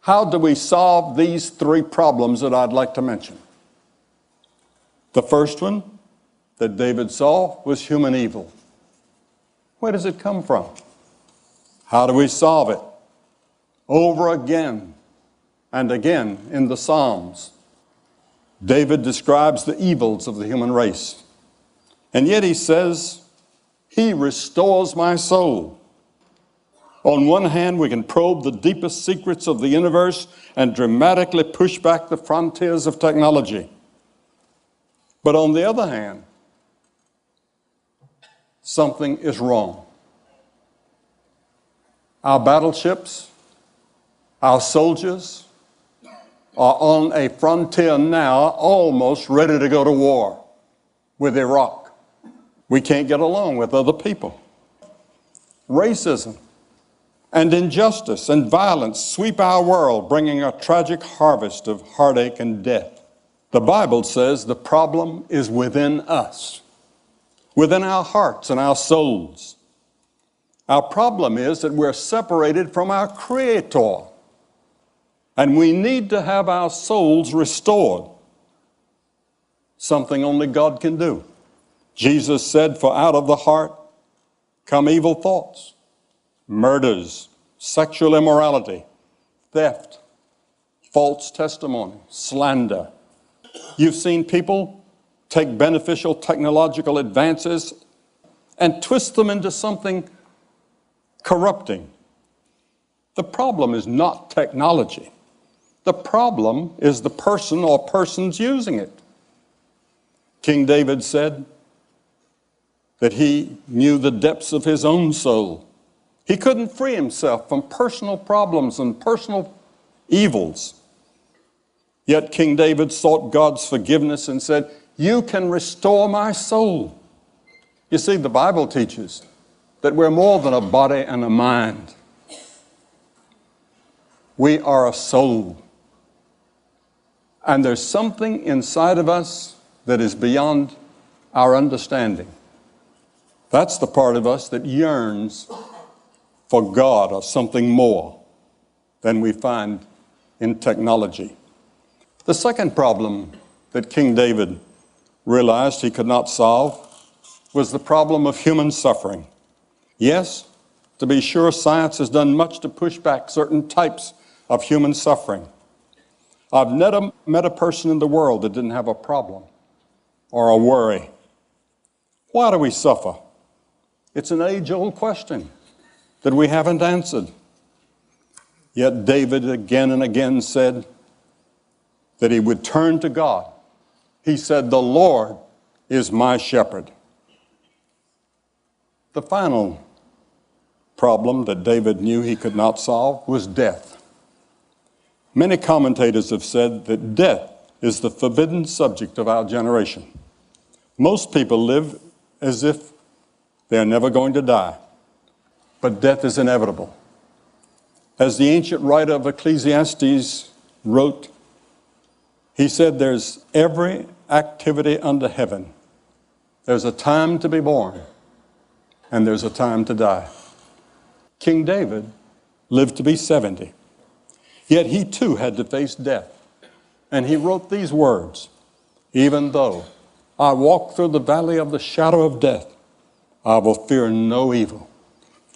How do we solve these three problems that I'd like to mention? The first one that David saw was human evil. Where does it come from? How do we solve it? Over again and again in the Psalms, David describes the evils of the human race. And yet he says, He restores my soul. On one hand, we can probe the deepest secrets of the universe and dramatically push back the frontiers of technology. But on the other hand, something is wrong. Our battleships, our soldiers are on a frontier now almost ready to go to war with Iraq. We can't get along with other people. Racism and injustice and violence sweep our world, bringing a tragic harvest of heartache and death. The Bible says the problem is within us, within our hearts and our souls. Our problem is that we're separated from our Creator, and we need to have our souls restored, something only God can do. Jesus said, for out of the heart come evil thoughts, murders, sexual immorality, theft, false testimony, slander. You've seen people take beneficial technological advances and twist them into something corrupting. The problem is not technology. The problem is the person or persons using it. King David said that he knew the depths of his own soul. He couldn't free himself from personal problems and personal evils. Yet King David sought God's forgiveness and said, you can restore my soul. You see, the Bible teaches that we're more than a body and a mind. We are a soul. And there's something inside of us that is beyond our understanding. That's the part of us that yearns for God or something more than we find in technology. The second problem that King David realized he could not solve was the problem of human suffering. Yes, to be sure, science has done much to push back certain types of human suffering. I've never met a person in the world that didn't have a problem or a worry. Why do we suffer? It's an age-old question that we haven't answered. Yet David again and again said that he would turn to God. He said, the Lord is my shepherd. The final problem that David knew he could not solve was death. Many commentators have said that death is the forbidden subject of our generation. Most people live as if they're never going to die, but death is inevitable. As the ancient writer of Ecclesiastes wrote, he said, there's every activity under heaven. There's a time to be born, and there's a time to die. King David lived to be 70. Yet he too had to face death. And he wrote these words, even though I walk through the valley of the shadow of death, I will fear no evil,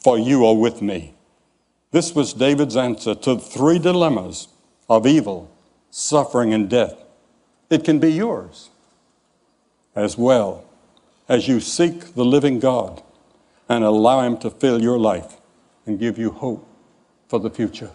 for you are with me. This was David's answer to the three dilemmas of evil, suffering, and death. It can be yours as well as you seek the living God and allow Him to fill your life and give you hope for the future.